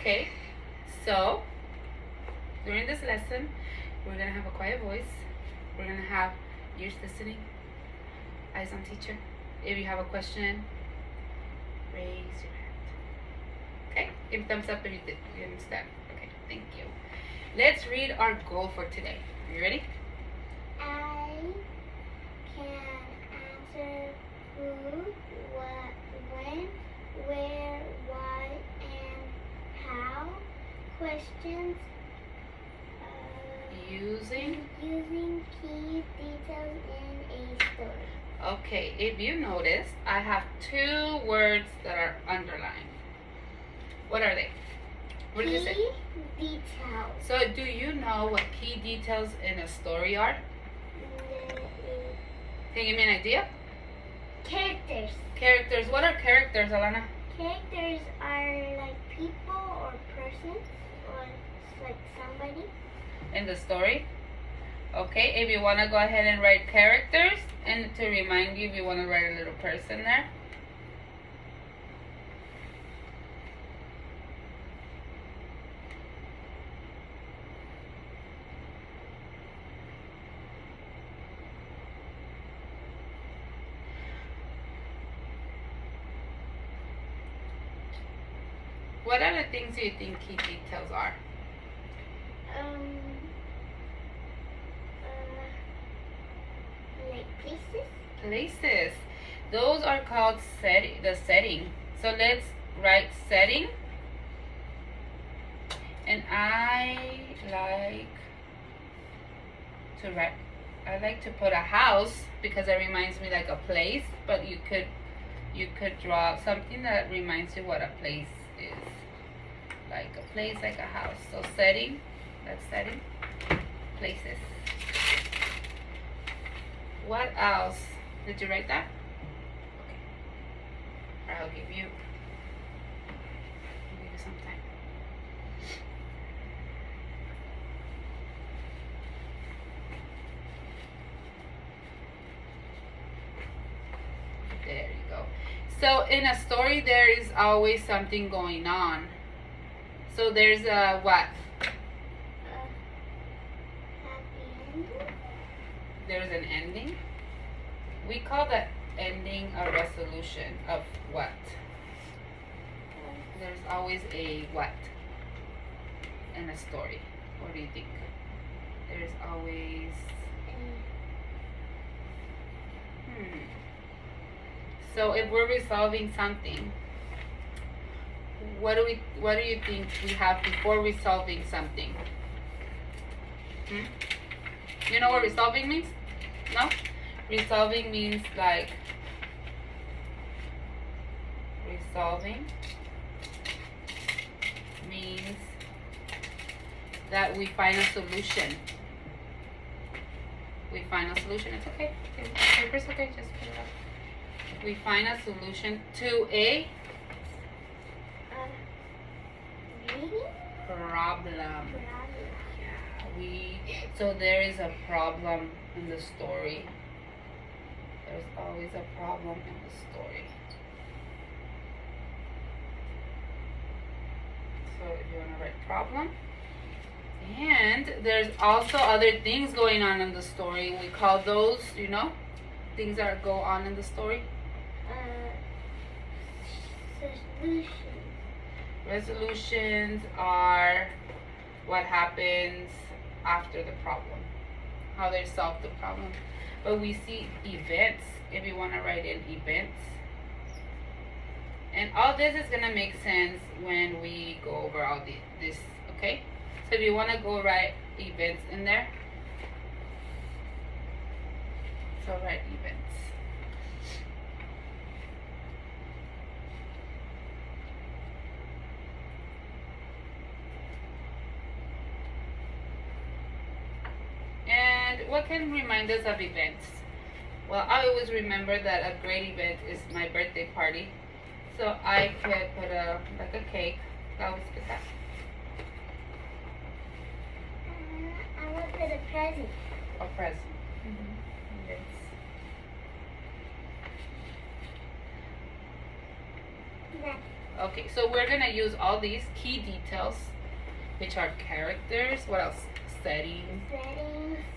Okay, so during this lesson, we're gonna have a quiet voice. We're gonna have ears listening, eyes on teacher. If you have a question, raise your hand. Okay, give a thumbs up if you understand. Okay, thank you. Let's read our goal for today. Are you ready? I can answer who, what, when, where, why, and how questions Using key details in a story. Okay, if you noticed, I have two words that are underlined. What are they? What did you say? Key details. So do you know what key details in a story are? Can you give me an idea? Characters. Characters. What are characters, Alana? Characters are like people or persons or like somebody. In the story? Okay, if you want to go ahead and write characters, and to remind you, if you want to write a little person there. What other things do you think key details are? Like places. Places. Those are called the setting. So let's write setting. And I like to put a house because it reminds me like a place, but you could draw something that reminds you what a place is. Like a place, like a house. So setting, that's setting. Places. What else? Did you write that? Okay. I'll give you some time. There you go. So in a story, there is always something going on. So there's a what? Happy ending. There's an ending. We call that ending a resolution of what? There's always a what in a story. What do you think? There's always So if we're resolving something, what do you think we have before resolving something? You know what resolving means? No? Resolving means like means that we find a solution. We find a solution. It's okay. Paper's okay. Just put it up. We find a solution to a problem. Yeah, so there is a problem in the story. There's always a problem in the story. So if you want to write problem. And there's also other things going on in the story. We call those, things that go on in the story. Resolutions are what happens after the problem, how they solve the problem. But we see events, if you want to write in events. And all this is going to make sense when we go over all this, okay? So if you want to go write events in there, so write events. And what can remind us of events? Well, I always remember that a great event is my birthday party. So I could put a cake. I always put that. I will put a present. A present. Yes. Okay, so we're gonna use all these key details, which are characters. What else? Settings.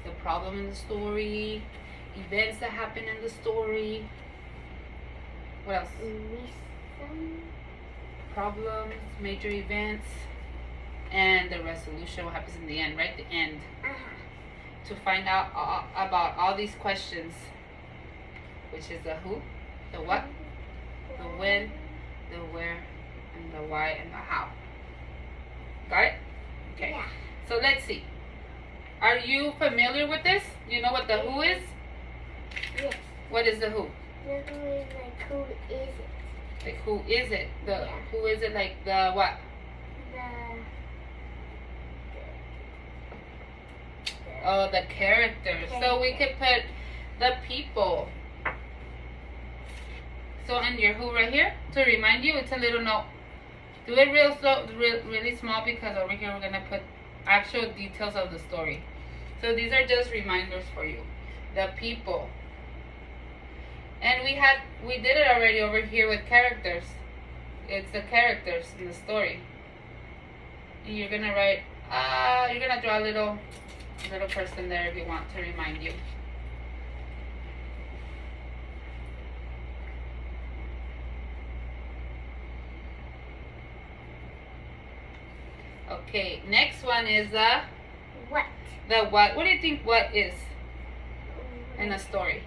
The problem in the story. Events that happen in the story. What else? Reason. Problems, major events, and the resolution. What happens in the end, right? The end. To find out about all these questions, which is the who, the what, the when, the where, and the why, and the how. Got it? Okay. Yeah. So let's see. Are you familiar with this? You know what the who is? Yes. What is the who? The who is like who is it? Like who is it? The Yeah. who is it? Like the what? Oh, the characters. So we could put the people. So in your who right here, to remind you, it's a little note. Do it real slow, really small, because over here we're gonna put actual details of the story. So these are just reminders for you. The people. And we did it already over here with characters. It's the characters in the story. And you're gonna write, you're gonna draw a little person there if you want to remind you. Okay, next one is the what. The what. What do you think what is in a story?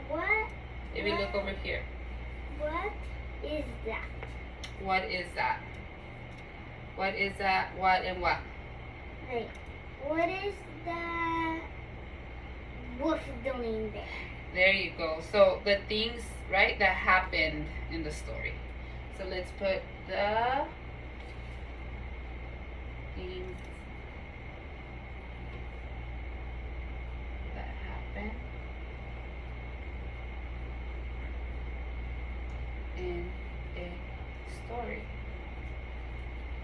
What? If you look over here. What is that? What is that? What is that? What and what? Like, what is that wolf doing there? There you go. So the things, right, that happened in the story. So let's put the things that happened in a story.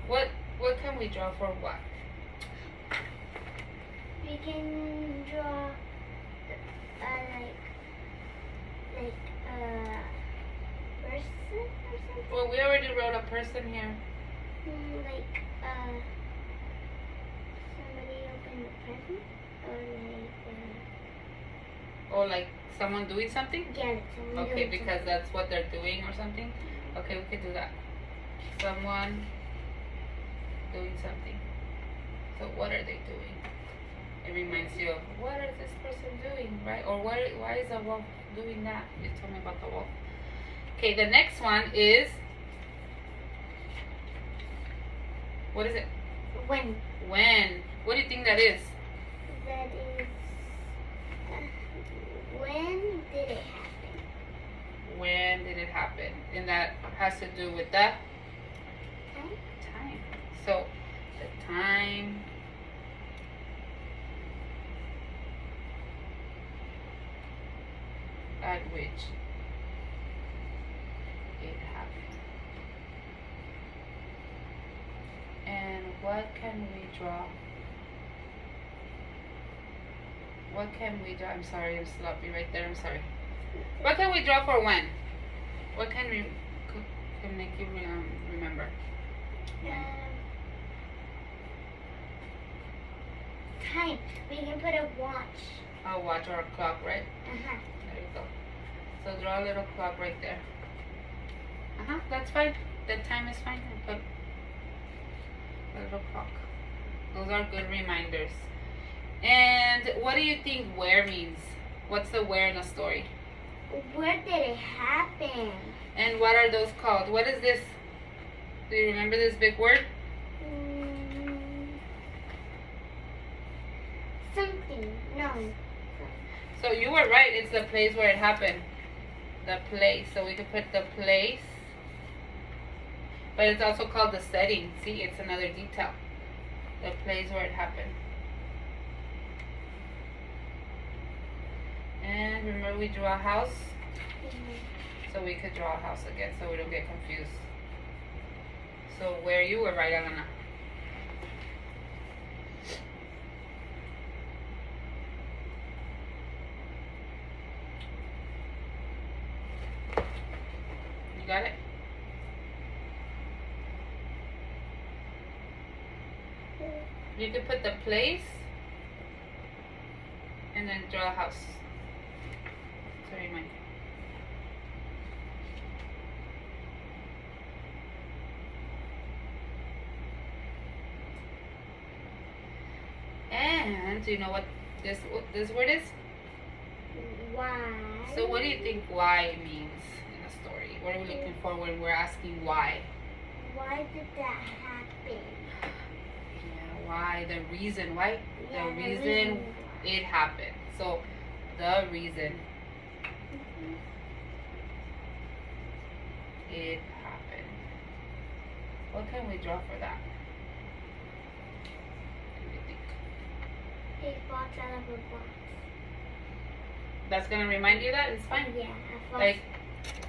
What can we draw for what? We can draw like a person or something. Well, we already wrote a person here. Like somebody opened the present, Or like someone doing something? yeah, like someone Okay, doing because that's what they're doing or something. Okay, we could do that. Someone doing something. So what are they doing? It reminds you of what is this person doing, right? Or why is the wolf doing that? You told me about the wolf. Okay, the next one is, what is it? When? When. What do you think that is? That is when did it happen? When did it happen? And that has to do with the time. So the time at which it happened. And what can we draw? What can we draw? I'm sorry, I'm sloppy right there. I'm sorry. What can we draw for when? What can make you remember? Time. We can put a watch. A watch or a clock, right? Uh-huh. There you go. So draw a little clock right there. That's fine. That time is fine. Put a little clock. Those are good reminders. And what do you think where means? What's the where in a story? Where did it happen? And what are those called? What is this? Do you remember this big word? Something. No. So you were right. It's the place where it happened. The place. So we could put the place. But it's also called the setting. See, it's another detail. The place where it happened. And remember we drew a house? So we could draw a house again so we don't get confused. So where you were right, Alana. You got it? You could put the place and then draw a house. To remind you. And do you know what this word is? Why? So what do you think why means in a story? What are we looking for when we're asking why? Why did that happen? Yeah, why? The reason. Why? Yeah, the reason it happened. So the reason it happened. What can we draw for that? What do you think? A fox out of a box. That's gonna remind you that it's fine. Yeah, Like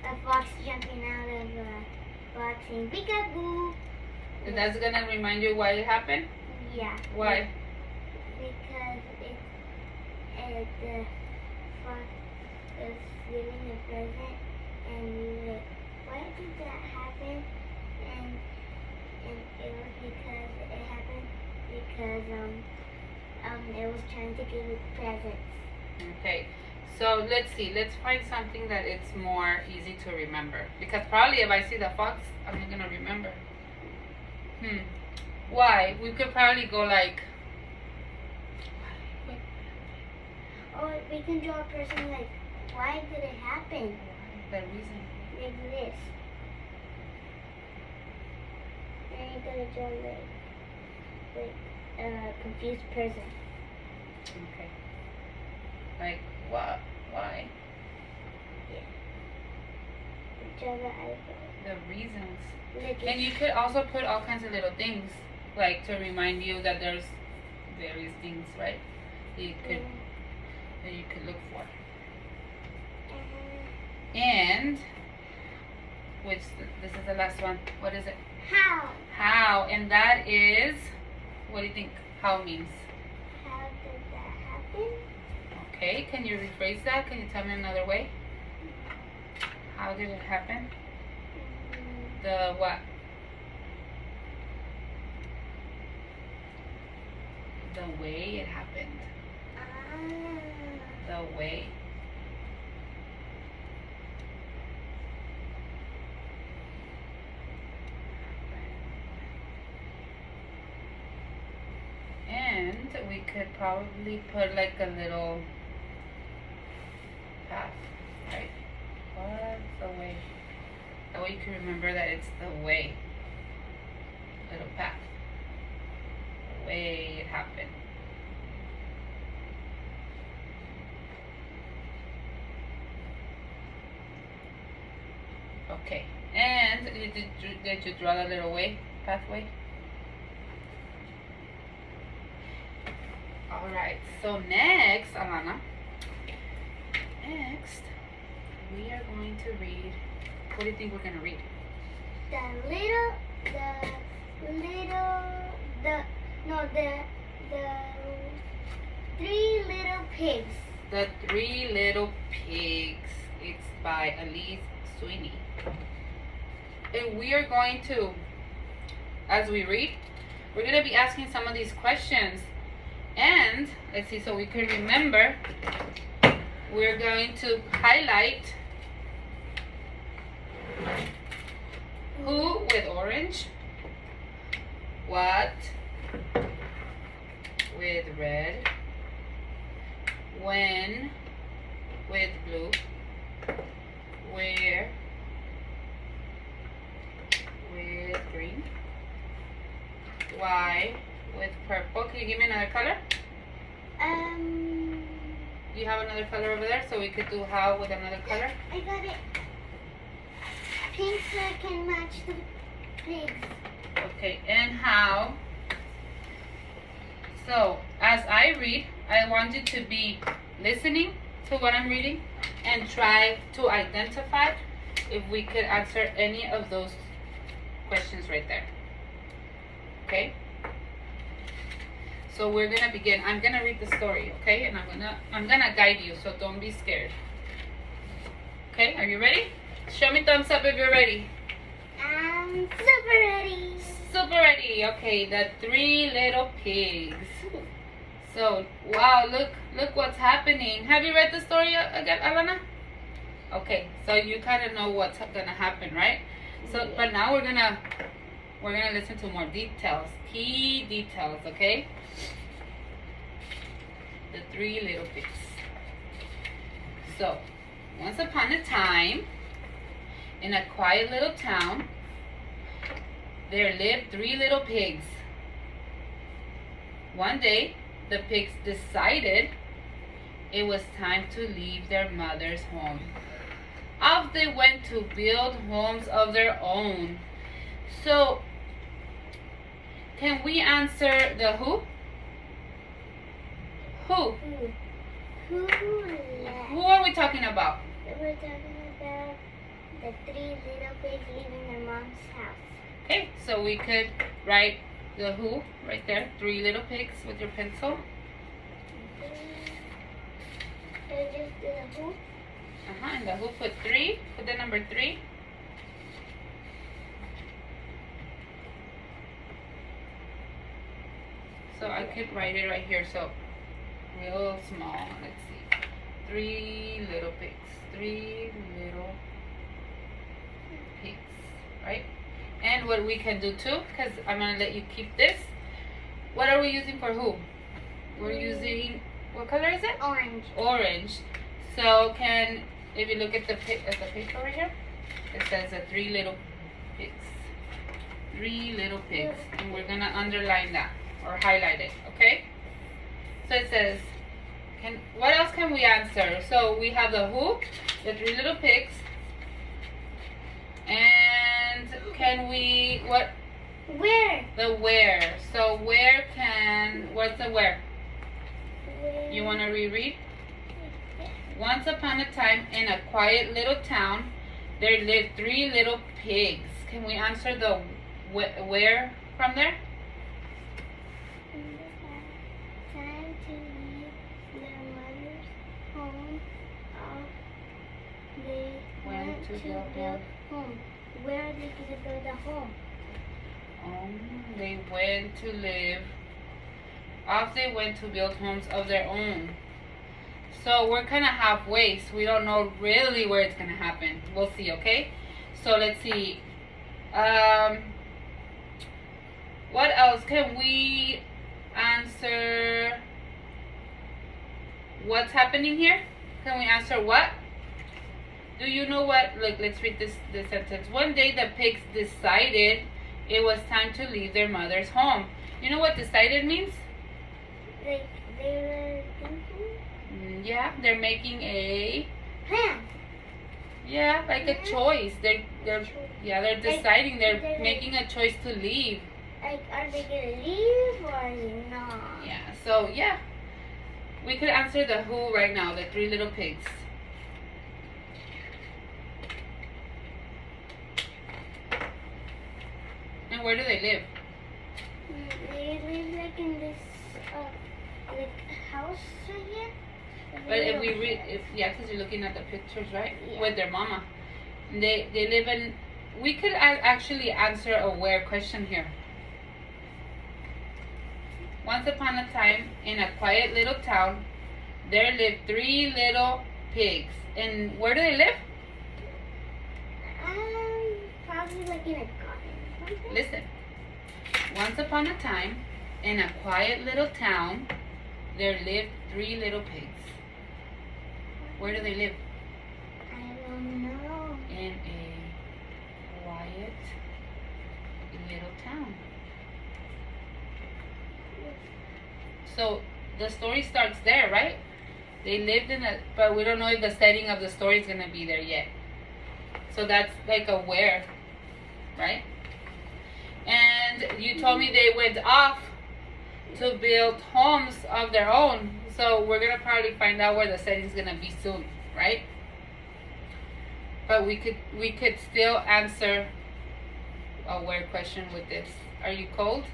a fox jumping out of a box saying peekaboo. that's gonna remind you why it happened. Yeah. Why? Because the fox was giving a present, and we were like, why did that happen? And it was because it happened because it was trying to give it presents. Okay. So let's see. Let's find something that it's more easy to remember. Because probably if I see the fox, I'm not gonna remember. Why? We could probably go like. Or we can draw a person like, why did it happen? The reason. Like this. And you're gonna draw like a confused person. Okay. Like what? Why? Draw the eyebrow. The reasons. Look And you could also put all kinds of little things, like to remind you that there's various things, right? That you could look for. And this is the last one. What is it? How? How, and that is, what do you think how means? How did that happen? Okay, can you rephrase that? Can you tell me another way? How did it happen? The what? The way it happened. The way. And we could probably put like a little path, right? What's the way? That way you can remember that it's the way. Little path. The way it happened. Okay. And did you draw the little way, pathway? Alright, so next, Alana, we are going to read, what do you think we're going to read? The 3 Little Pigs. The 3 Little Pigs. It's by Elise Sweeney. And we are going to, as we read, we're going to be asking some of these questions. And, let's see, so we can remember, we're going to highlight who with orange, what with red, when with blue, where with green, why with purple. Can you give me another color? You have another color over there, so we could do how with another color? I got it. Pink so it can match the pigs. Okay, and how? So, as I read, I want you to be listening to what I'm reading and try to identify if we could answer any of those questions right there. Okay? So we're gonna begin. I'm gonna read the story, okay? And I'm gonna guide you, so don't be scared. Okay, are you ready? Show me thumbs up if you're ready. I'm super ready. Super ready. three. Okay, the three little pigs. So, wow, look what's happening. Have you read the story again, Alana? Okay, so you kind of know what's gonna happen, right? So, but now we're gonna listen to more details, key details, okay? The three little pigs. So, once upon a time, in a quiet little town, there lived three little pigs. One day, the pigs decided it was time to leave their mother's home. Off they went to build homes of their own. So, can we answer the who? Who? Who are we talking about? We're talking about the three little pigs leaving their mom's house. Okay, so we could write the who right there. Three little pigs with your pencil. So just do the who. And the who, put three. Put the number 3. So I could write it right here. So real small. Let's see. Three little pigs. Three little pigs. Right? And what we can do too, because I'm going to let you keep this. What are we using for who? We're using, what color is it? Orange. Orange. So if you look at the paper right here, it says the three little pigs. Three little pigs. And we're going to underline that or highlight it, okay? So it says, what else can we answer? So we have the who, the three little pigs, and can we, what? Where? The where. So what's the where? You want to reread? Once upon a time, in a quiet little town, there lived three little pigs. Can we answer the where from there? Time to leave their mother's home. They went to build home. Where are they going to build a home? They went to live. Off they went to build homes of their own. So we're kind of halfway, so we don't know really where it's going to happen. We'll see, okay? So let's see. What else can we answer? What's happening here? Can we answer what? Do you know what? Look, let's read this sentence. One day the pigs decided it was time to leave their mother's home. You know what decided means? Like they were thinking? Yeah, they're making a plan. Yeah, like a choice. They're deciding. They're making a choice to leave. Like, are they gonna leave or not? Yeah. So yeah, we could answer the who right now. The three little pigs. And where do they live? They live like in this like house right here. But if we read, because you're looking at the pictures, right? Yeah. With their mama. They live in, we could actually answer a where question here. Once upon a time, in a quiet little town, there lived three little pigs. And where do they live? Probably like in a garden or something. Listen. Once upon a time, in a quiet little town, there lived three little pigs. Where do they live? I don't know. In a quiet little town. So the story starts there, right? They lived in a, but we don't know if the setting of the story is gonna be there yet. So that's like a where, right? And you told me they went off to build homes of their own. So we're gonna probably find out where the setting's gonna be soon, right? But we could still answer a where question with this. Are you cold?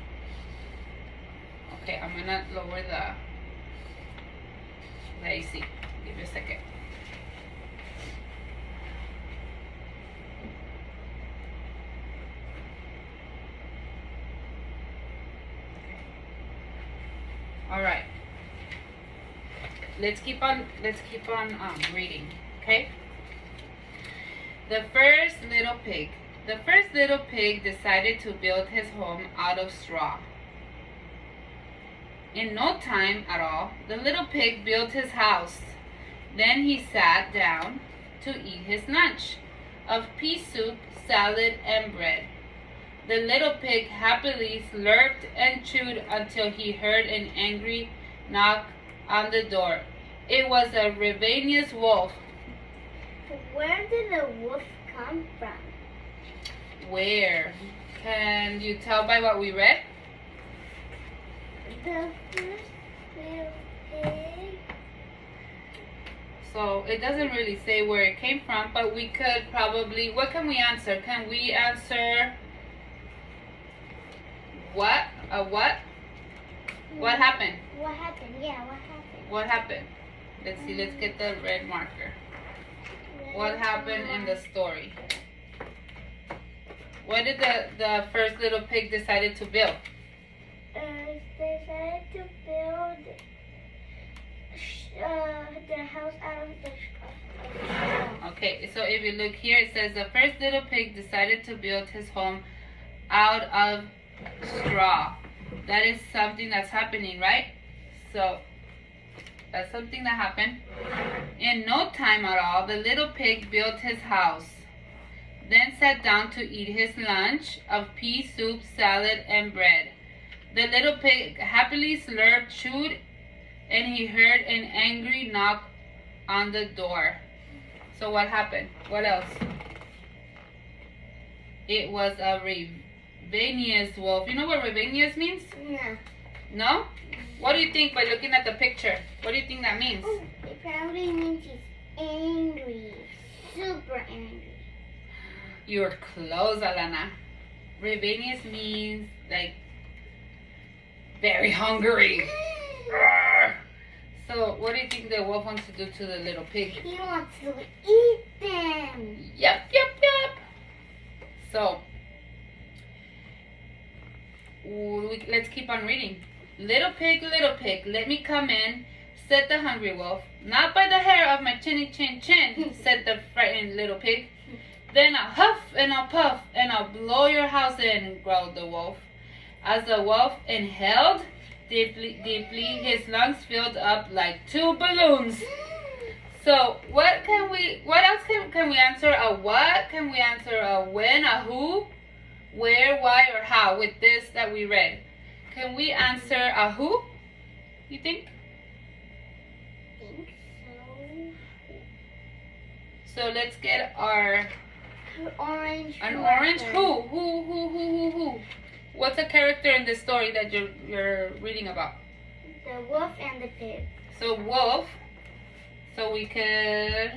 Okay, I'm gonna lower the AC. Give me a second. All right. Let's keep on reading. Okay. The first little pig. The first little pig decided to build his home out of straw. In no time at all, the little pig built his house. Then he sat down to eat his lunch of pea soup, salad, and bread. The little pig happily slurped and chewed until he heard an angry knock on the door. It was a ravenous wolf. Where did the wolf come from? Where? Can you tell by what we read? The first little pig. So it doesn't really say where it came from, but we could probably, what can we answer? Can we answer what? What? What happened? What happened? Yeah, what happened? What happened? Let's see, let's get the red marker. What happened in the story? What did the first little pig decided to build? Decided to build the house out of the straw. Okay, so if you look here, it says the first little pig decided to build his home out of straw. That is something that's happening, right? So that's something that happened. In no time at all, the little pig built his house, then sat down to eat his lunch of pea soup, salad, and bread. The little pig happily slurped, chewed, and he heard an angry knock on the door. So what happened? What else? It was a ravenous wolf. You know what ravenous means? No. No? What do you think by looking at the picture? What do you think that means? Oh, it probably means he's angry. Super angry. You're close, Alana. Ravenous means like very hungry. So what do you think the wolf wants to do to the little pig? He wants to eat them. Yep. So let's keep on reading. Little pig, let me come in, said the hungry wolf. Not by the hair of my chinny chin chin, said the frightened little pig. Then I'll huff and I'll puff and I'll blow your house in, growled the wolf. As the wolf inhaled deeply, his lungs filled up like 2 balloons. So what else can we answer? A what? Can we answer a when, a who, where, why, or how with this that we read? Can we answer a who? You think? I think so. So let's get our Orange. an orange. Who? What's a character in the story that you're reading about? The wolf and the pig. So wolf. So we could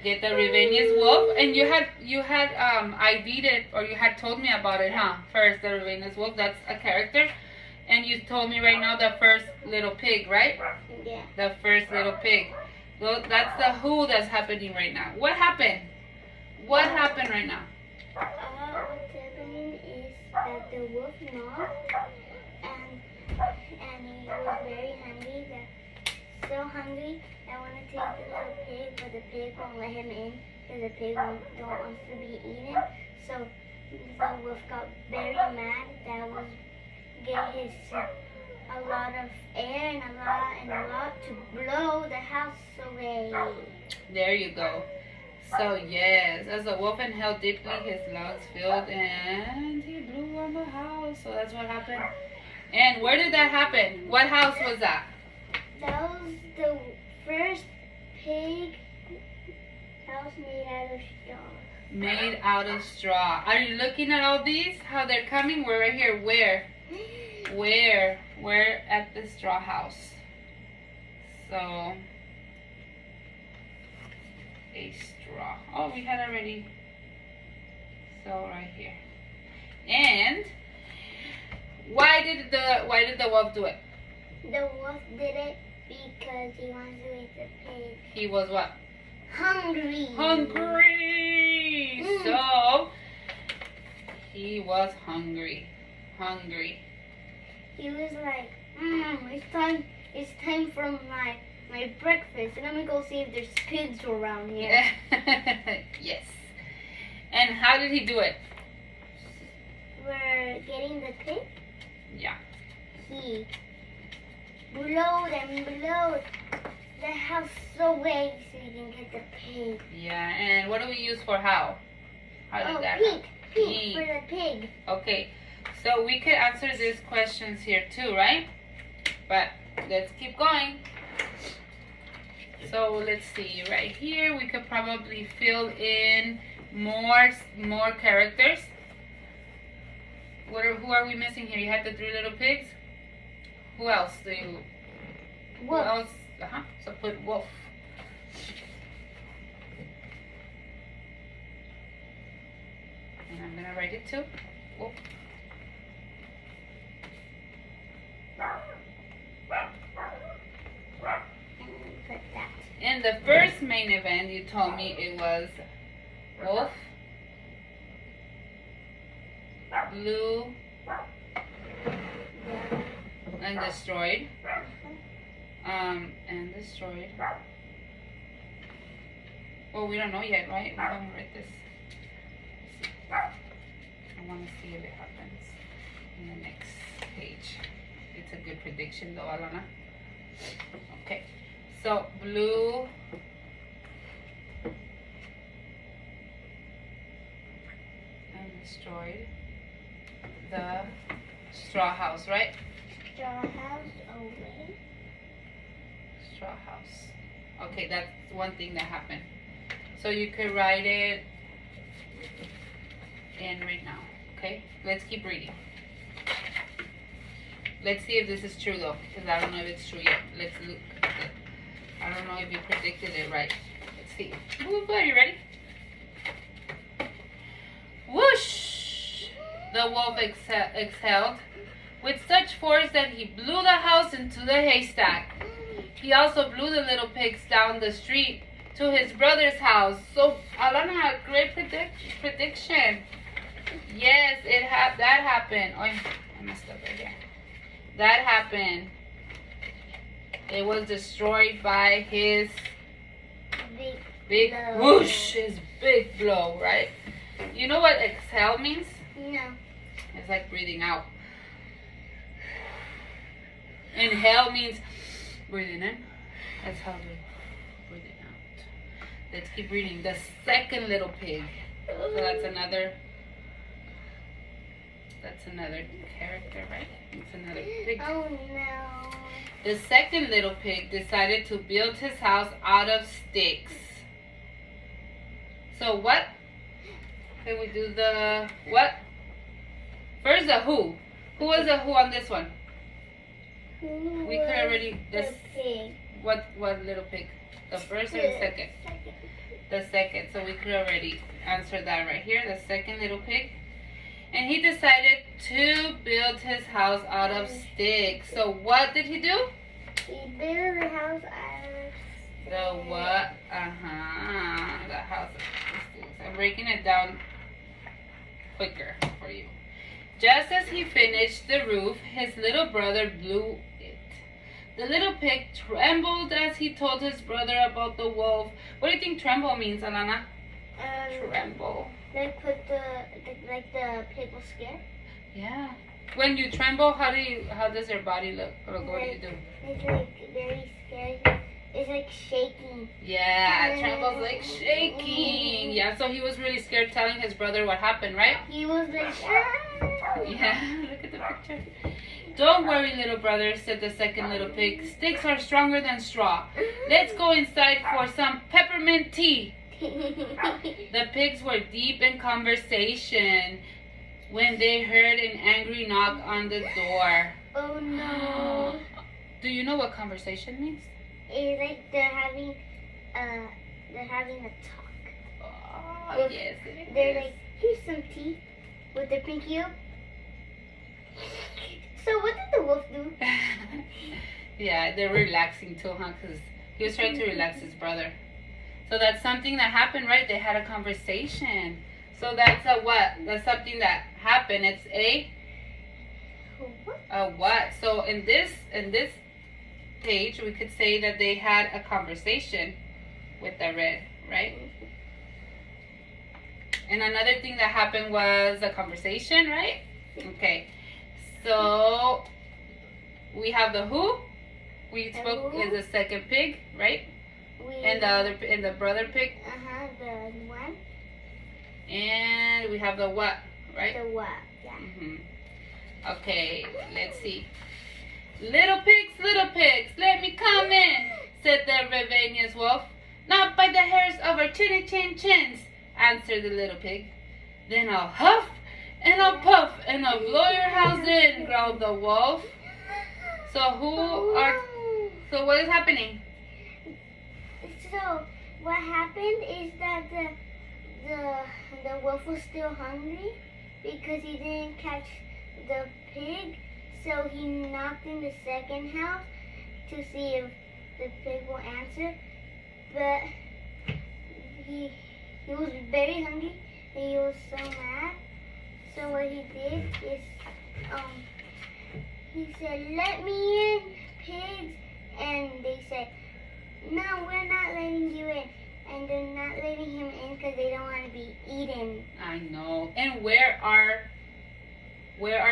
get the ravenous wolf, and you had ID'd it, or you had told me about it, huh? First, the ravenous wolf, that's a character, and you told me right now the first little pig, right? Yeah. The first little pig. So that's the who that's happening right now. What happened? What happened right now? What's happening is that the wolf knocked, and he was very hungry. So hungry, I want to take the little pig, but the pig won't let him in because the pig don't want to be eaten. So the wolf got very mad. That was gave a lot of air and a lot to blow the house away. There you go. So yes, as the wolf inhaled deeply, his lungs filled and he blew on the house. So that's what happened. And where did that happen? What house was that? That was the first pig house made out of straw. Made out of straw. Are you looking at all these? How they're coming? We're right here. Where? Where at the straw house. So a straw. Oh, we had already. So right here. And why did the wolf do it? The wolf did it because he wants to eat the pig. He was what? Hungry. Hungry. So he was hungry. he was like, it's time for my breakfast, and I'm gonna go see if there's pigs around here. Yes. And how did he do it? We're getting the pig. Yeah. He blowed and blowed the house away so you can get the pig. Yeah, and what do we use for how? How did that pig. happen? Pig for the pig. Okay, so we could answer these questions here too, right? But let's keep going. So let's see, right here we could probably fill in more characters. Who are we missing here? You had the 3 little pigs. Who else do you? Wolf. Who else? So put wolf. And I'm gonna write it too. Wolf. Put that. In the first main event, you told me it was wolf, blue, and destroyed. And destroyed. Well, we don't know yet, right? We haven't read this. I want to see if it happens in the next page. It's a good prediction, though, Alana. Okay, so blue. And destroyed the straw house, right? Straw house away. Straw house. Okay, that's one thing that happened. So you could write it in right now. Okay, let's keep reading. Let's see if this is true though, because I don't know if it's true yet. Let's look at it. I don't know if you predicted it right. Let's see. Are you ready? Whoosh! The wolf exhaled with such force that he blew the house into the haystack. He also blew the little pigs down the street to his brother's house. So Alana had a great prediction. Yes, that happened. Oh, I messed up right here. That happened. It was destroyed by his big whoosh, his big blow, right? You know what exhale means? No. It's like breathing out. Inhale means breathing in. Exhale, breathing out. Let's keep reading. The second little pig. So that's another character, right? It's another pig. Oh no. The second little pig decided to build his house out of sticks. So what? Can we do the what? First the who. Who was the who on this one? We could already the pig. What little pig? The first or the second? The second. So we could already answer that right here. The second little pig. And he decided to build his house out of sticks. So what did he do? He built the house out of sticks. The what? The house of sticks. I'm breaking it down quicker for you. Just as he finished the roof, his little brother blew it. The little pig trembled as he told his brother about the wolf. What do you think tremble means, Alana? Tremble. Like the pig was scared. Yeah. When you tremble, how does your body look? What do you do? It's like very scary. It's like shaking. Yeah, tremble's like shaking. Yeah, so he was really scared telling his brother what happened, right? He was like, ah. Yeah, look at the picture. Don't worry, little brother, said the second little pig. Sticks are stronger than straw. Let's go inside for some peppermint tea. The pigs were deep in conversation when they heard an angry knock on the door. Oh no. Do you know what conversation means? It's like they're having a talk. Oh, yes, it is. They're like, here's some tea with their pinky up. So what did the wolf do? Yeah, they're relaxing too, huh? Because he was trying to relax his brother. So that's something that happened, right? They had a conversation. So that's a what? That's something that happened. It's a A what? So in this page, we could say that they had a conversation with the red, right? And another thing that happened was a conversation, right? Okay. So we have the who. We spoke is the second pig, right? And the brother pig. The one. And we have the what, right? The what, yeah. Okay, let's see. Little pigs, let me come in, said the rebellious wolf. Not by the hairs of our chinny chins, answered the little pig. Then I'll huff and I'll puff and I'll blow your house in, growled the wolf. So what is happening? So what happened is that the wolf was still hungry because he didn't catch the pig, so he knocked in the second house to see if the pig will answer. But he was very hungry and he was so mad. So what he did is he said, "Let me in, pigs," and they said, "No, we're not letting you in." And they're not letting him in because they don't want to be eaten. I know. And where are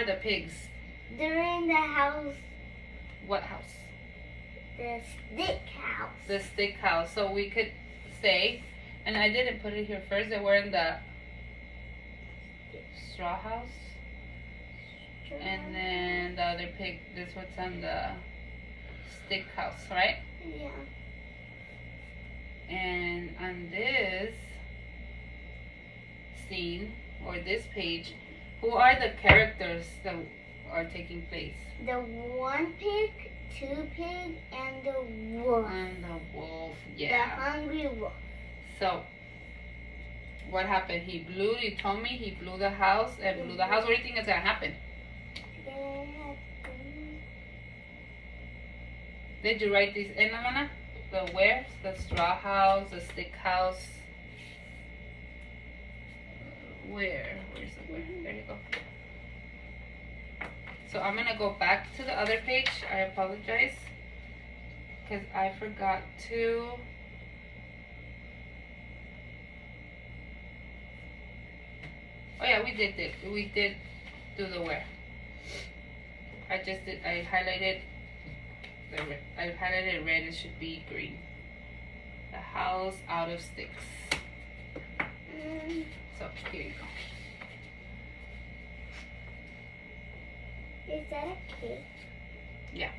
the pigs? They're in the house. What house? The stick house. The stick house. So we could say, and I didn't put it here first, that we're in the straw house. And then the other pig, this one's on the stick house, right? Yeah. And on this scene, or this page, who are the characters that are taking place? The one pig, two pig, and the wolf. And the wolf, yeah. The hungry wolf. So, what happened? He told me he blew the house and blew the house. What do you think is going to happen? Did you write these in, Alana? The where? The straw house, the stick house. Where's the where? There you go. So I'm going to go back to the other page. I apologize. Because I forgot to... Oh yeah, we did do the where. I highlighted red, it should be green. The house out of sticks. So here you go. Is that a K? Yeah.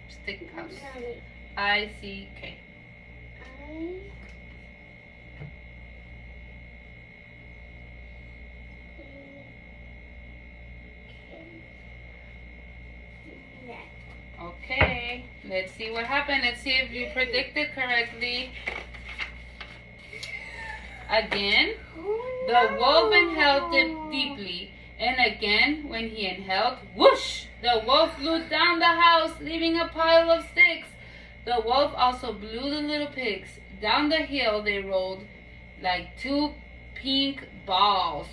Stick house. No, wait. I-C-K. Okay, let's see what happened. Let's see if you predicted correctly. Again, the wolf inhaled deeply. And again, when he inhaled, whoosh! The wolf blew down the house, leaving a pile of sticks. The wolf also blew the little pigs. Down the hill they rolled like two pink balls.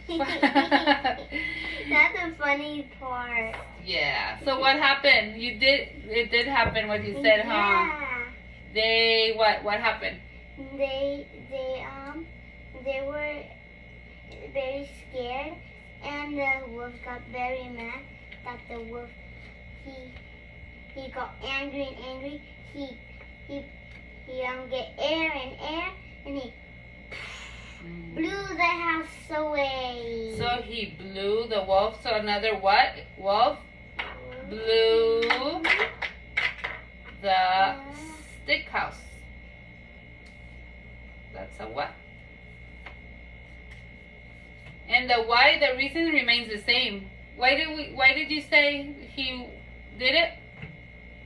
That's a funny part. Yeah. So what happened? It did happen what you said, huh? Yeah. What happened? They were very scared, and the wolf got very mad that the wolf he got angry and angry. He get air, and he blew the house away. So he blew the wolf. So another what? Wolf blew the stick house. That's a what? And the why, the reason remains the same. Why did you say he did it?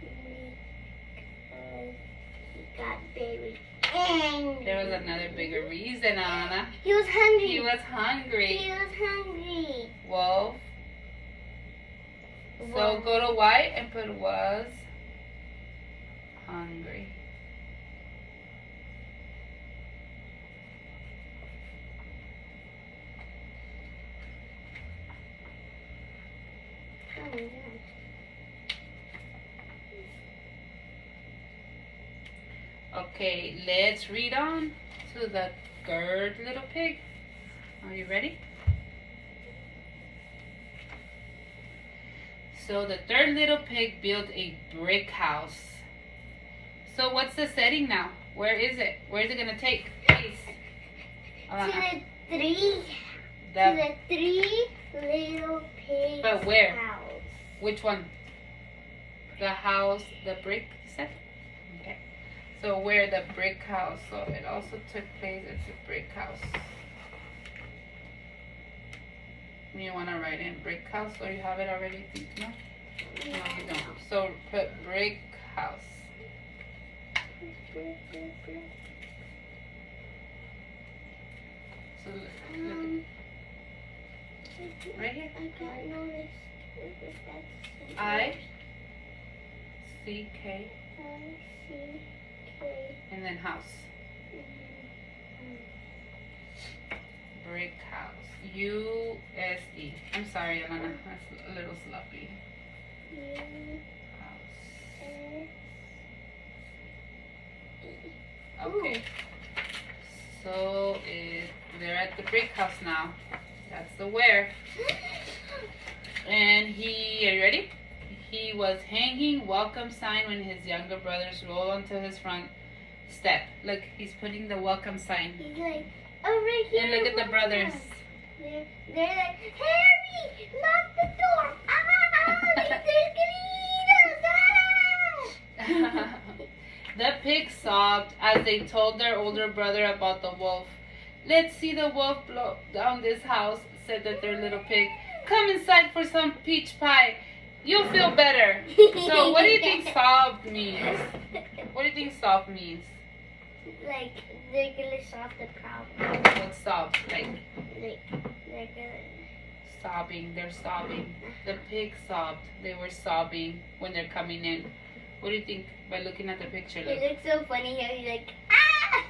Because he got very angry. There was another bigger reason, Anna. He was hungry. He was hungry. He was hungry. Wolf. So go to why and put was hungry. my God. Okay, let's read on to the third little pig. Are you ready? So the third little pig built a brick house. So what's the setting now? Where is it? Where is it gonna take place? To the three little pigs. But where? House. Which one? The house, the brick, you said? Okay. So where the brick house? So it also took place at the brick house. You want to write in brick house, or you have it already? No? No, you don't. So put brick house. So look right here. I can't notice if that's I-C-K. I-C-K. And then house. Brick house. U-S-E. I'm sorry, Alana. That's a little sloppy. House. Okay. So they're at the brick house now. That's the where. And are you ready? He was hanging welcome sign when his younger brothers rolled onto his front step. Look, he's putting the welcome sign. He's like, over here. And look at the brothers. They're like, Harry, lock the door. They're gonna eat us. The pigs sobbed as they told their older brother about the wolf. Let's see the wolf blow down this house, said the third little pig. Come inside for some peach pie. You'll feel better. So what do you think sobbed means? What do you think sobbed means? Like, they're gonna solve the problem. What's sobbed? Like they're gonna... Sobbing. They're sobbing. The pig sobbed. They were sobbing when they're coming in. What do you think by looking at the picture? Look. It looks so funny how he's like, ah!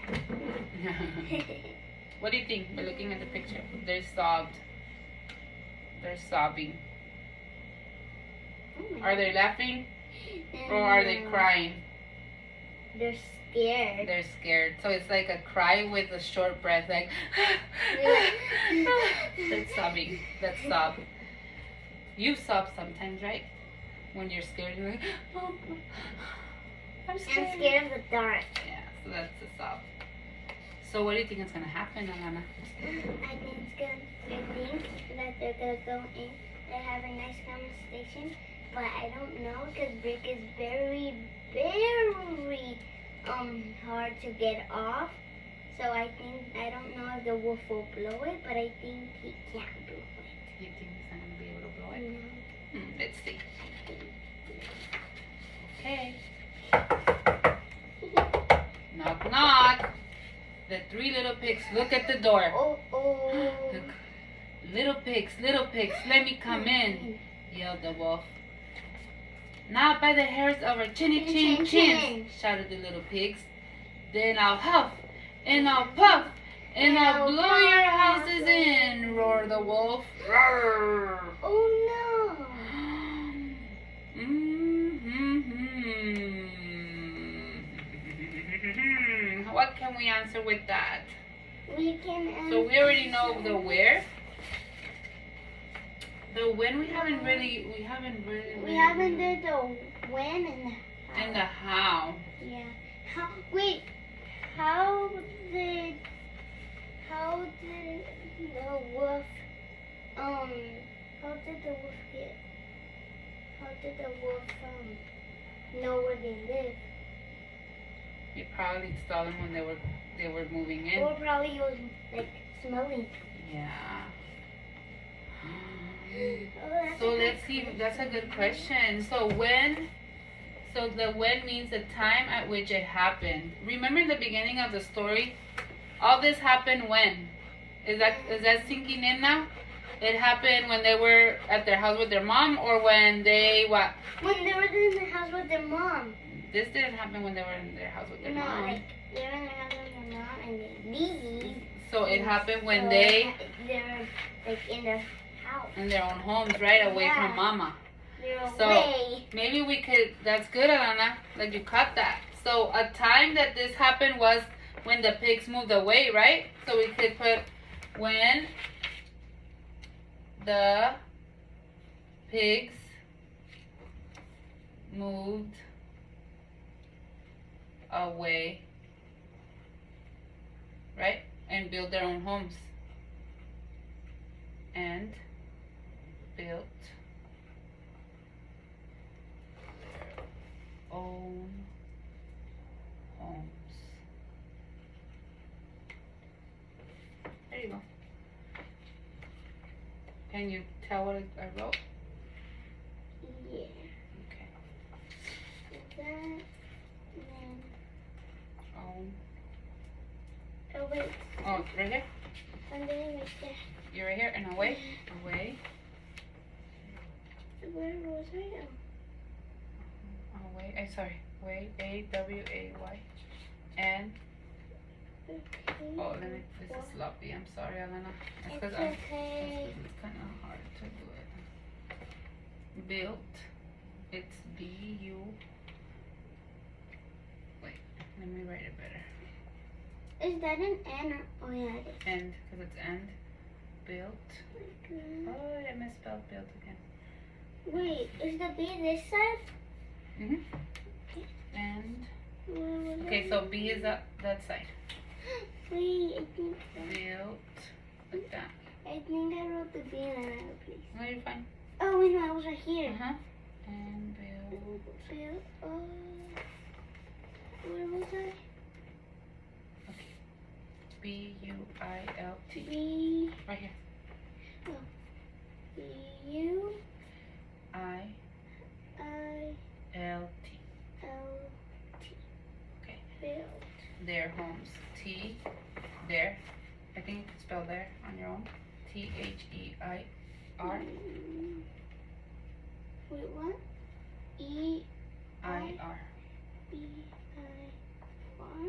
What do you think by looking at the picture? They sobbed. They're sobbing. Oh Are they laughing? Or are they crying? They're scared. They're scared. So it's like a cry with a short breath, like that's sobbing. That's sob. You sob sometimes, right? When you're scared, you're like, oh, I'm scared. I'm scared of the dark. Yeah, so that's the sob. So what do you think is gonna happen, Alana? I think that they're gonna go in. They have a nice conversation, but I don't know because brick is very, very hard to get off. So I don't know if the wolf will blow it, but I think he can't blow it. You think he's not gonna be able to blow it? No. Let's see. Okay. Knock, knock. The three little pigs look at the door. Oh. Look. Little pigs, let me come in, yelled the wolf. Not by the hairs of our chinny chin, shouted the little pigs. Then I'll huff, and I'll puff, and I'll blow your houses in, roared the wolf. Roar. Oh no. What can we answer with that? We can answer. So we already know the where. The when we haven't really We haven't did the when and the how. And the how. Yeah. How did the wolf know where they live? You probably saw them when they were moving in. Or probably he was like smelling. Yeah. Oh, So let's see. That's a good question. So the when means the time at which it happened. Remember in the beginning of the story, all this happened when? Is that sinking in now? It happened when they were at their house with their mom, or when they what? When they were in the house with their mom. This didn't happen when they were in their house with their mom. Like they were in their house with their mom and they leave. So it happened when they're like in their house. in their own homes, right? Away Yeah. from mama. So way. maybe we could, that's good, Alana, like you caught that. So a time that this happened was when the pigs moved away, right? So we could put when the pigs moved away, right? And built their own homes. And built their own homes. There you go. Can you tell what I wrote? Yeah. Okay. That and Own. oh wait. Oh, right here? I'm doing right there. You're right here and away. Away. Where was I? Away. Sorry. Away. A-W-A-Y. And Okay. oh, let me. This is sloppy. I'm sorry, Alana. That's It's 'cause okay. it's kind of hard to do it. Built. It's B-U. Wait. Let me write it better. Is that an N or oh yeah it is. End, because it's end. Built. Oh, I misspelled built again. Wait, is the B this side? Mhm. And Where was okay, I? so B is that side. Wait, I think Built like that. I wrote the B and then I wrote please. No, you're fine. Oh wait, no, I was right here. And built. Bill, where was I? B-U-I-L-T. B Right here. U I I L T. L Okay. Built. Their homes. T. There. I think you can spell there on your own. T-H-E-I-R. Wait, what? E I-R. E I R.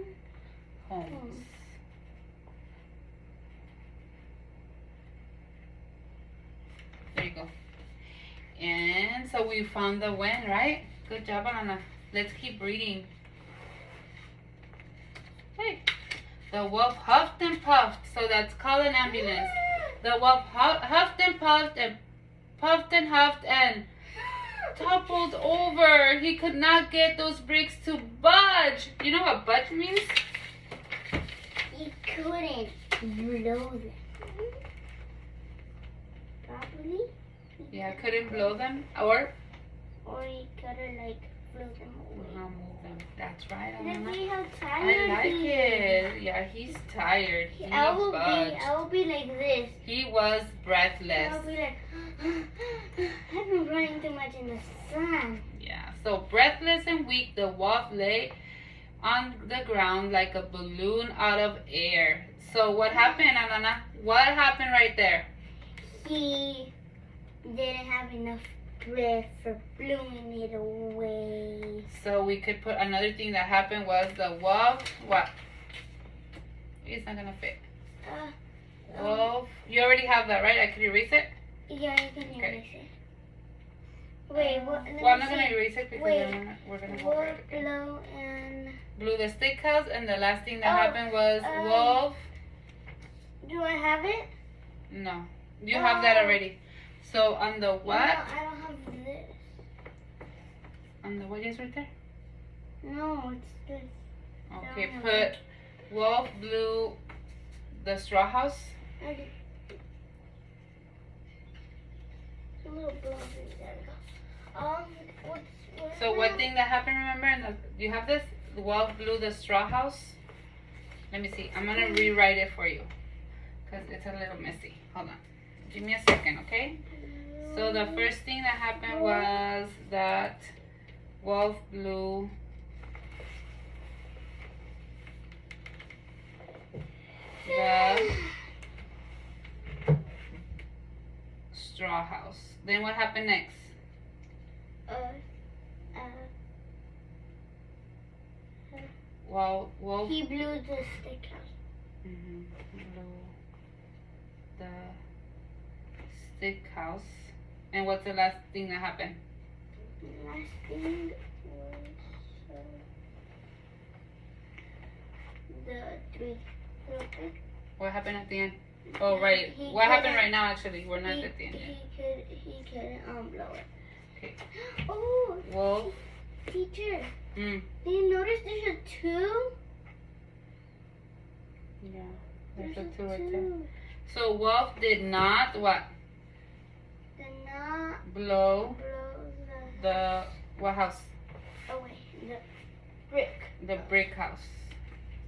Homes. There you go. And so we found the when, right? Good job, Alana. Let's keep reading. Hey. The wolf huffed and puffed, so that's called an ambulance. The wolf huffed and puffed and huffed and toppled over. He could not get those bricks to budge. You know what budge means? He couldn't blow them. Probably. Yeah, couldn't blow them or he couldn't like blow them away. move them. That's right, Look Alana. how I tired like he it. is. Yeah, he's tired. He I will budged. be like this. He was breathless. I'll be like, I've been running too much in the sun. Yeah, so breathless and weak, the wolf lay on the ground like a balloon out of air. So what happened, Alana? What happened right there? He didn't have enough breath for blowing it away. So we could put another thing that happened was the wolf, what? It's not gonna fit. Wolf, you already have that, right? I could erase it? Yeah, you can Okay. erase it. Wait, what? Well, I'm not gonna erase it because Wait. we're gonna go over Wolf, it again. blow, and... Blew the steakhouse, and the last thing that Oh, happened was wolf. Do I have it? No, you have that already. So on the what? No, I don't have this. On the what is right there? No, it's this. Okay, No, no, put wolf blew the straw house. Okay. A little blow. There we go. What's So what thing that happened? Remember? Do you have this? The wolf blew the straw house. Let me see. I'm gonna rewrite it for you because it's a little messy. Hold on. Give me a second, okay? So the first thing that happened was that wolf blew the straw house. Then what happened next? Well, wolf He blew the steakhouse. blew the stick house. And what's the last thing that happened? The last thing was the 3. Okay. What happened at the end? Oh, right. What happened right now, actually? We're not at the end yet. He couldn't blow it. Okay. Oh, Wolf. teacher. Mm. Do you notice there's a 2? Yeah. There's a 2 right there. So Wolf did not what? Did not Blow the what house? Oh wait, the brick. The brick house.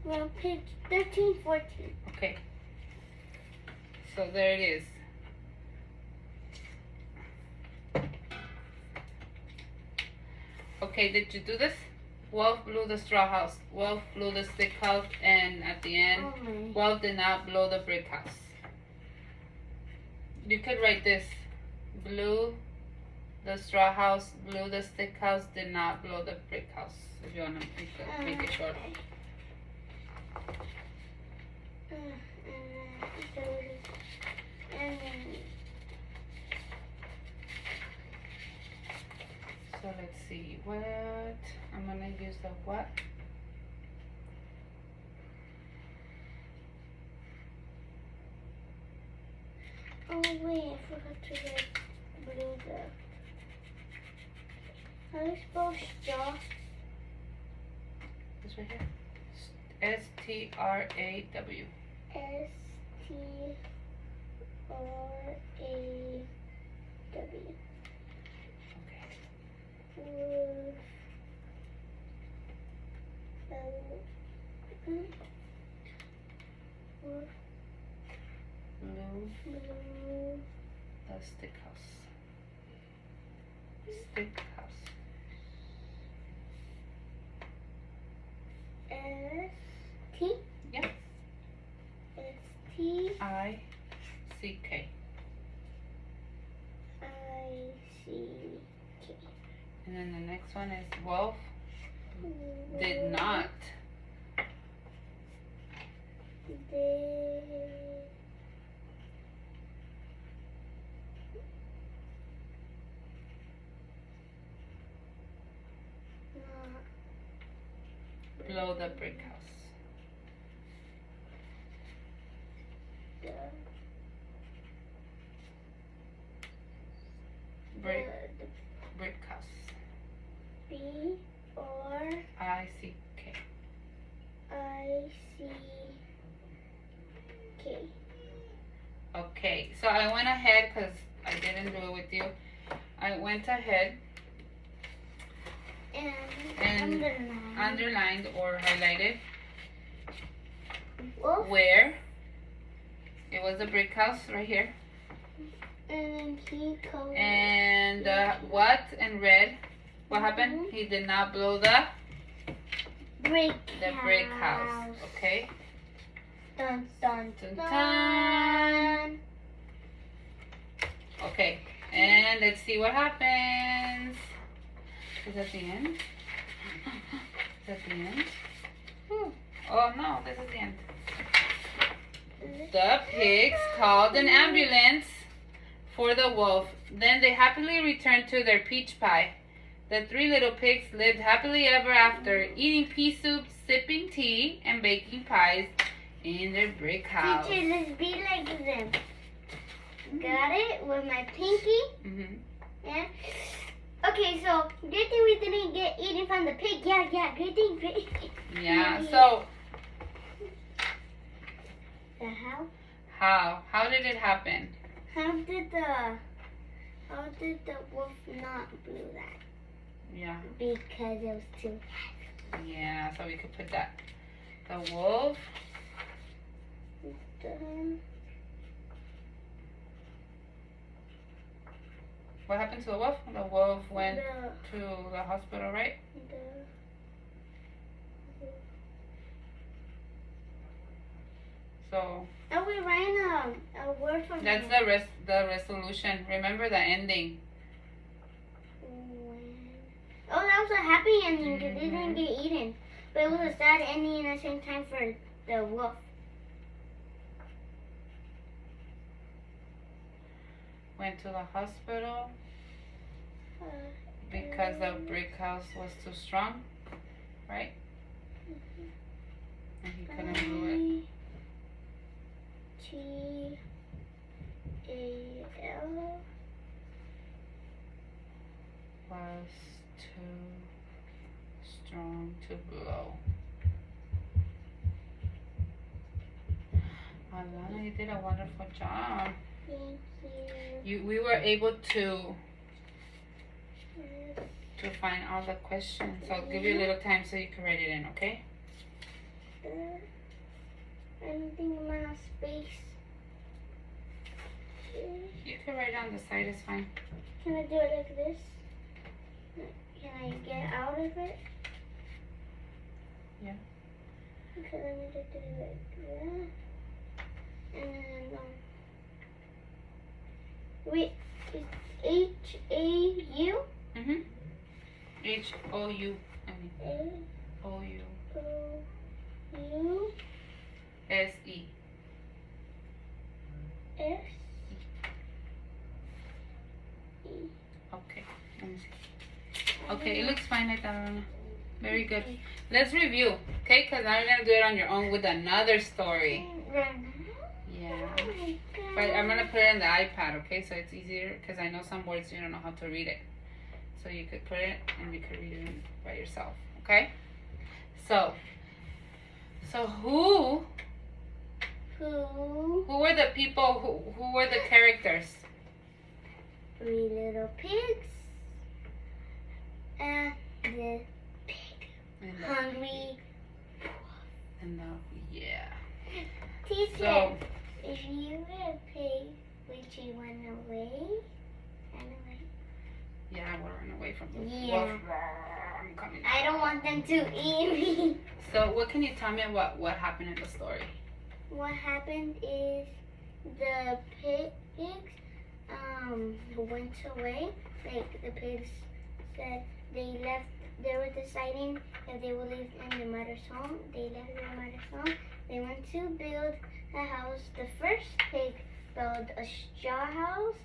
Well, page 13, 14. Okay. So there it is. Okay, did you do this? Wolf blew the straw house. Wolf blew the stick house, and at the end, Wolf did not blow the brick house. You could write this: blew the straw house, blew the stick house, did not blow the brick house. If you wanna make it short. So let's see what I'm gonna use the what. Oh wait, I forgot to write blue there. How do you spell straw? This right here. S-T-R-A-W. S-T-R-A-W. Okay. Blue the stick house. Stick house. S-T? Yep. I-C-K. I-C-K. And then the next one is Wolf did not. Blow the brick house. Brick house. I-C-K. I-C-K. Okay, so I went ahead because I didn't do it with you. I went ahead and underlined or highlighted where it was a brick house right here. And he colored. And what in red? What happened? He did not blow the brick house. Okay. Dun dun Dun, dun. dun. Okay, and let's see what happens. Is that the end? Is that the end? Whew. Oh no, this is the end. The pigs called an ambulance for the wolf. Then they happily returned to their peach pie. The 3 little pigs lived happily ever after, eating pea soup, sipping tea, and baking pies in their brick house. Teacher, let's be like them. Got it? With my pinky? Mm-hmm. Yeah. Okay, so good thing we didn't get eaten from the pig. Yeah, good thing. Yeah, so How? How did it happen? How did the wolf not blow that? Yeah. Because it was too heavy. Yeah, so we could put that. The wolf. What happened to the wolf? The wolf went to the hospital, right? So. Oh, we're writing a word for That's the resolution. Remember the ending. Oh, that was a happy ending because they didn't get eaten. But it was a sad ending at the same time for the wolf. Went to the hospital. Because the brick house was too strong, right? And he couldn't do it. T-A-L Was too strong to blow. Alana, you did a wonderful job. Thank you. We were able to find all the questions. So I'll give you a little time so you can write it in, okay? I don't think I'm gonna have space. You can write on the side, it's fine. Can I do it like this? Can I get out of it? Yeah. Okay, let me just do it like that. And then, wait, it's H-A-U? Mm-hmm. H-O-U. I mean, O-U. O-U. S-E. S. Okay, let me see. Okay, it looks fine like that, Alana. Very good. Let's review, okay? Because now you're going to do it on your own with another story. Yeah. But I'm going to put it on the iPad, okay? So it's easier because I know some words you don't know how to read it. So you could put it and you could read it by yourself, okay? So who were the people, who were the characters? 3 little pigs and the pig. And Hungry. And yeah. Teacher, So, if you were a pig, would you run away? yeah, I will run away from the Yeah. wolf. I'm coming. I don't want them to eat me. So what can you tell me about what happened in the story? What happened is the pigs went away. Like the pigs said they were deciding if they would live in the mother's home. They left their mother's home. They went to build a house. The first pig built a straw house,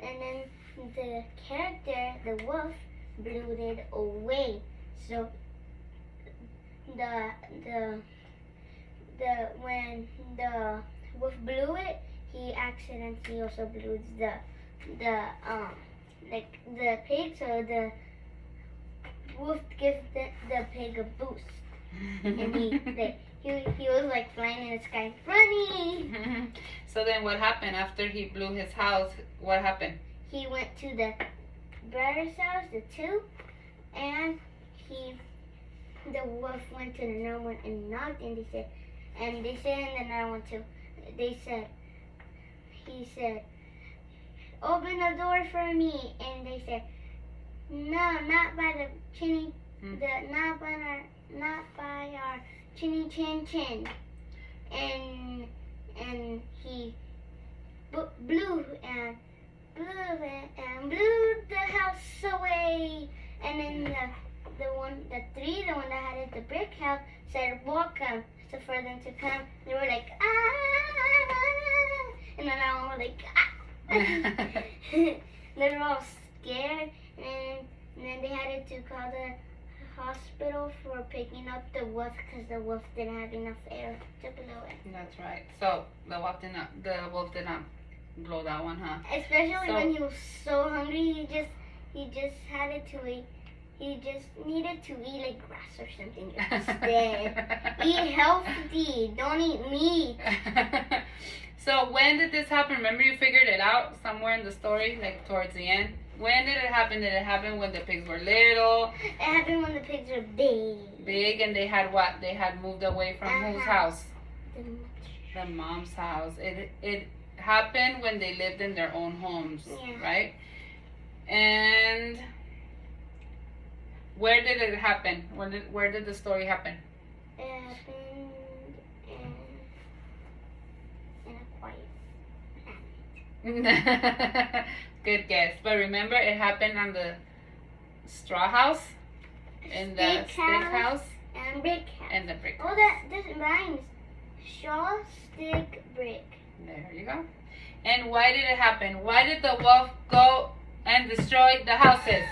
and then the character, the wolf, blew it away. So when the wolf blew it, he accidentally also blew the pig. So the wolf gave the pig a boost, and he was like flying in the sky, running. So then what happened after he blew his house? What happened? He went to the brother's house, the two, and the wolf went to another one and knocked, and they said in another one too. He said, open the door for me, and they said, no, not by the chinny, not by our chinny chin chin, and he blew the house away, and then the one that had the brick house said welcome, so for them to come, they were like ah, and then I was like ah. They were all scared, and then they had to call the hospital for picking up the wolf because the wolf didn't have enough air to blow it. That's right. So the wolf did not blow that one, huh? Especially when he was so hungry, he just had it to eat. He just needed to eat like grass or something instead. Eat healthy. Don't eat meat. So when did this happen? Remember you figured it out somewhere in the story, like towards the end? When did it happen? Did it happen when the pigs were little? It happened when the pigs were big. Big, and they had what? They had moved away from whose house? The mom's house. It happened when they lived in their own homes, right? And where did it happen? Where did the story happen? It happened in a quiet planet. Good guess. But remember, it happened on the straw house, in the stick house, and brick house. And the brick house. Oh, this rhymes. Straw, stick, brick. There you go. And why did it happen? Why did the wolf go and destroy the houses?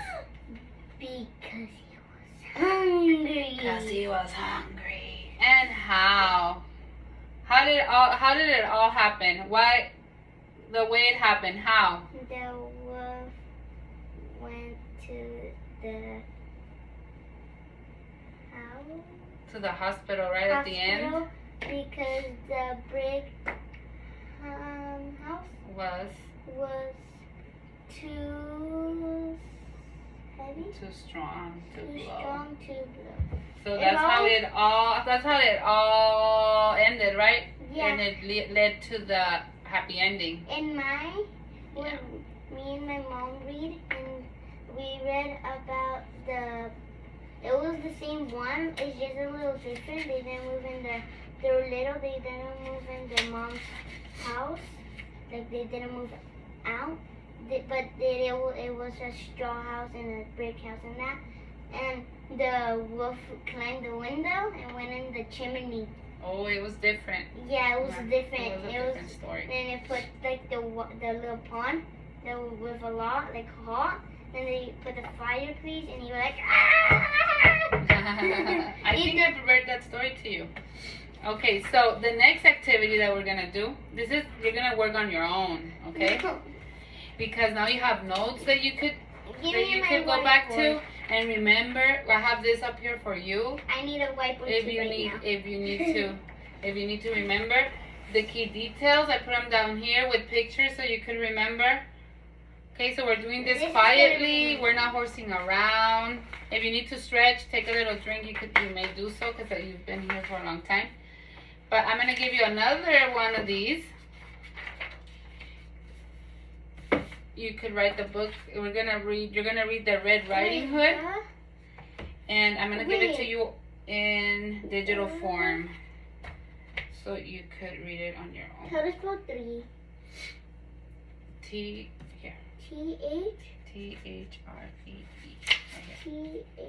Because he was hungry. Because he was hungry. And how? How did it all happen? Why? The way it happened. How? The wolf went to the house. To the hospital, right at the end. Because the brick house Was too heavy. too strong to Too blow. strong to blow. So that's how it all ended, right? Yeah. And it led to the happy ending. In mine, when me and my mom read, and we read about it was the same one, it's just a little different. They didn't move in they were little, they didn't move in their mom's house. Like, they didn't move out. It was a straw house and a brick house and that. And the wolf climbed the window and went in the chimney. Oh, it was different. Yeah, it was different. It was a different story. Then it put like the little pond with a lot, like hot. Then they put the fire grease and he was like, ah! I think I've read that story to you. Okay, so the next activity that we're gonna do, you're gonna work on your own, okay? Because now you have notes that you could go back to. And remember, I have this up here for you. I need a whiteboard If you need to remember the key details, I put them down here with pictures so you can remember. Okay, so we're doing this quietly. We're not horsing around. If you need to stretch, take a little drink. You may do so because you've been here for a long time. But I'm gonna give you another one of these. You could write the book. You're gonna read the Red Riding Hood, and I'm gonna give it to you in digital form, so you could read it on your own. How to spell 3? T here. T-H? T-H-R-E-E. T-H-R-E-E.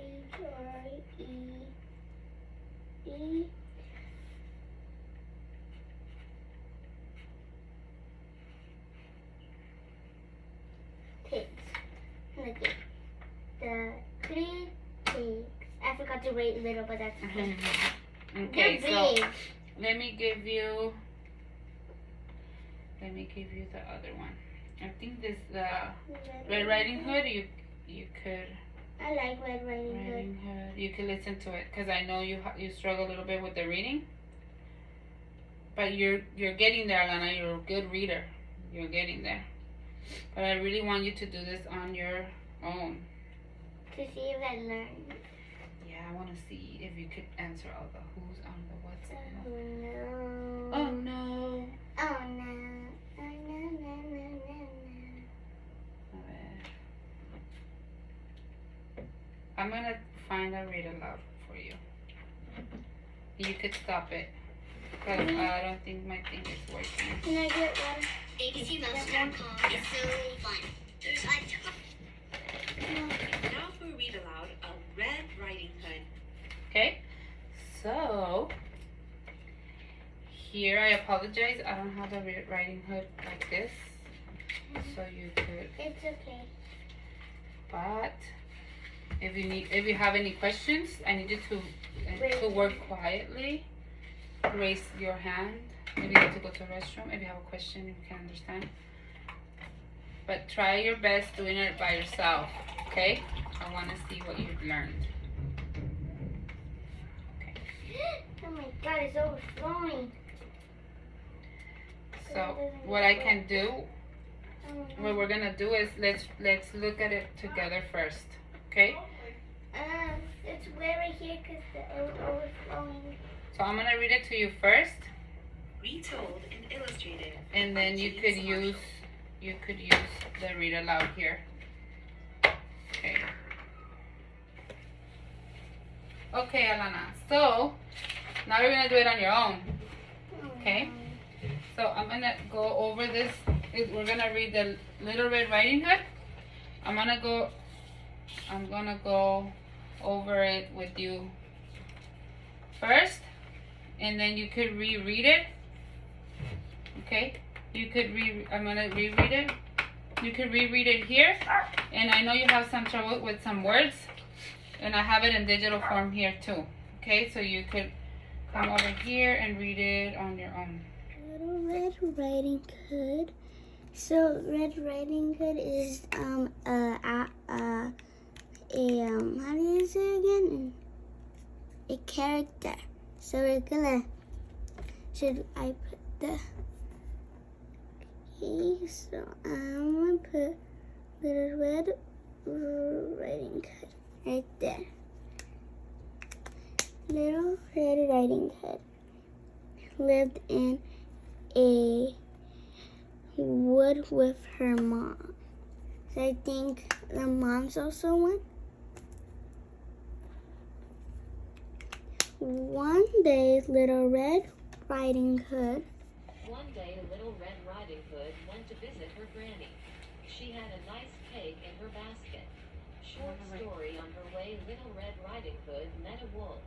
Pigs. Look at the 3 pigs. I forgot to write little, but that's okay. Okay, They're so big. let me give you the other one. I think this Red Riding Hood. You could. I like Red Riding Hood. You can listen to it because I know you struggle a little bit with the reading, but you're getting there, Alana. You're a good reader. You're getting there. But I really want you to do this on your own. To see if I learned. Yeah, I want to see if you could answer all the who's on the what's. Oh no. Oh no. Oh no. Oh no, no, no, no, no. A ver. I'm gonna find a read aloud for you. You could stop it. Because I don't think my thing is working. Can I get one? ABCmouse.com is so fun. There's a ton. Now for read aloud, a Red Riding Hood. Okay, so here I apologize. I don't have the Red Riding Hood like this, so you could. It's okay. But if you have any questions, I need you to work quietly. Raise your hand. Maybe you have to go to the restroom. If you have a question, you can understand. But try your best doing it by yourself, okay? I want to see what you've learned. Okay. Oh my god, it's overflowing. So what I can do, what we're gonna do is let's look at it together first, okay? It's way right here because it's overflowing. So I'm gonna read it to you first, Retold and illustrated. and then you could use the read aloud here. Okay. Okay, Alana. So now you're gonna do it on your own. Okay. So I'm gonna go over this. We're gonna read the Little Red Riding Hood. I'm gonna go over it with you first, and then you could reread it. Okay. I'm gonna reread it, You can reread it here. And I know you have some trouble with some words. And I have it in digital form here too. Okay, so you could come over here and read it on your own. Little Red Riding Hood. So Red Riding Hood is how do you say it again? A character. So we're gonna, should I put the, okay, so I'm gonna put Little Red Riding Hood right there. Little Red Riding Hood lived in a wood with her mom. So I think the mom's also one. One day, Little Red Riding Hood. One day, Little Red Riding Hood went to visit her granny. She had a nice cake in her basket. Short story, on her way, Little Red Riding Hood met a wolf.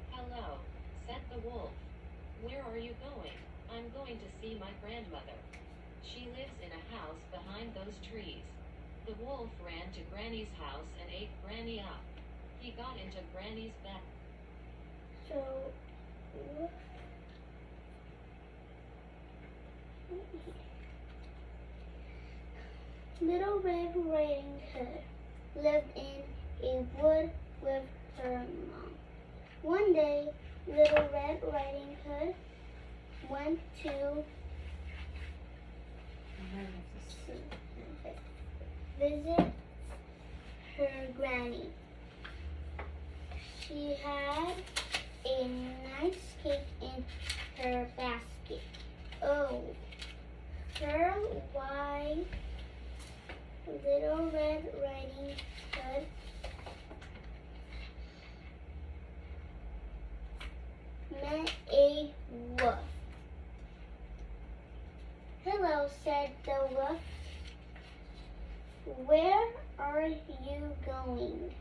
Hello, said the wolf. Where are you going? I'm going to see my grandmother. She lives in a house behind those trees. The wolf ran to Granny's house and ate Granny up. He got into Granny's bed. So, Little Red Riding Hood lived in a wood with her mom. One day, Little Red Riding Hood went to visit her granny. She had a nice cake in her basket. Oh, her white Little Red Riding Hood met a wolf. Hello, said the wolf. Where are you going?